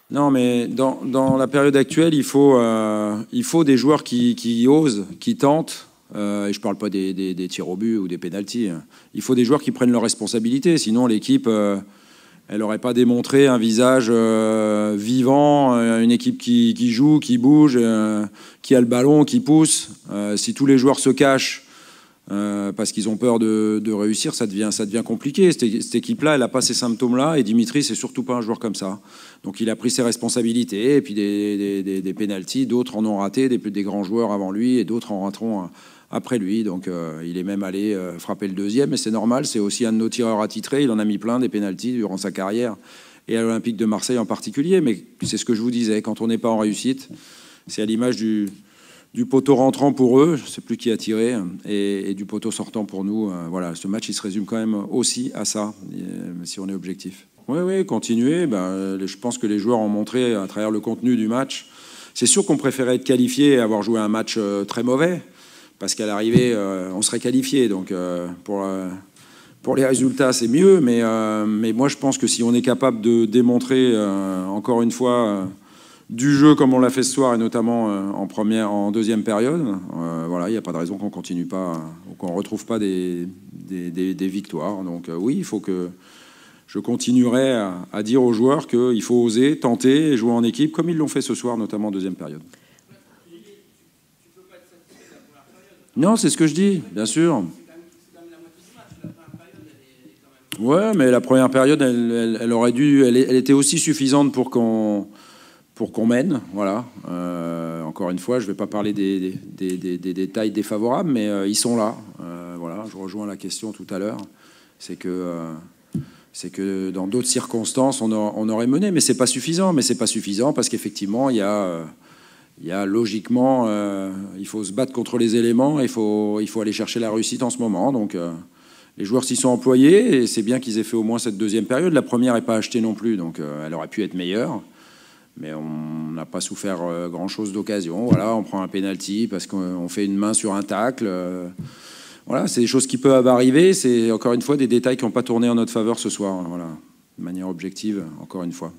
Non, mais dans la période actuelle, il faut des joueurs qui osent, qui tentent. Et je ne parle pas des tirs au but ou des pénaltys. Il faut des joueurs qui prennent leurs responsabilités. Sinon, l'équipe, elle n'aurait pas démontré un visage vivant, une équipe qui joue, qui bouge, qui a le ballon, qui pousse. Si tous les joueurs se cachent parce qu'ils ont peur de réussir, ça devient compliqué. Cette équipe-là, elle n'a pas ces symptômes-là, et Dimitri, c'est surtout pas un joueur comme ça. Donc il a pris ses responsabilités, et puis des pénaltys, d'autres en ont raté, des grands joueurs avant lui, et d'autres en rateront après lui. Donc il est même allé frapper le deuxième, et c'est normal, c'est aussi un de nos tireurs attitrés, il en a mis plein des pénaltys durant sa carrière, et à l'Olympique de Marseille en particulier. Mais c'est ce que je vous disais, quand on n'est pas en réussite, c'est à l'image du poteau rentrant pour eux, je ne sais plus qui a tiré, et du poteau sortant pour nous. Voilà, ce match, il se résume quand même aussi à ça, si on est objectif. Oui, continuer. Je pense que les joueurs ont montré à travers le contenu du match. C'est sûr qu'on préférait être qualifié et avoir joué un match très mauvais, parce qu'à l'arrivée, on serait qualifié. Donc pour les résultats, c'est mieux. Mais moi, je pense que si on est capable de démontrer encore une fois du jeu comme on l'a fait ce soir, et notamment en deuxième période, voilà, il n'y a pas de raison qu'on continue pas, ou qu'on retrouve pas des victoires. Donc oui, il faut que je continuerai à dire aux joueurs qu'il faut oser, tenter et jouer en équipe, comme ils l'ont fait ce soir, notamment en deuxième période. Non, c'est ce que je dis, bien sûr. Ouais, mais la première période, elle aurait dû, elle était aussi suffisante pour qu'on mène, voilà. Encore une fois, je ne vais pas parler des détails défavorables, mais ils sont là. Voilà, je rejoins la question tout à l'heure. C'est que dans d'autres circonstances, on aurait mené, mais c'est pas suffisant. Mais c'est pas suffisant parce qu'effectivement, il y a logiquement, il faut se battre contre les éléments. Il faut aller chercher la réussite en ce moment. Donc les joueurs s'y sont employés, et c'est bien qu'ils aient fait au moins cette deuxième période. La première n'est pas achetée non plus, donc elle aurait pu être meilleure. Mais on n'a pas souffert grand-chose d'occasion. Voilà, on prend un penalty parce qu'on fait une main sur un tacle. Voilà, c'est des choses qui peuvent arriver. C'est encore une fois des détails qui n'ont pas tourné en notre faveur ce soir. Voilà, de manière objective, encore une fois.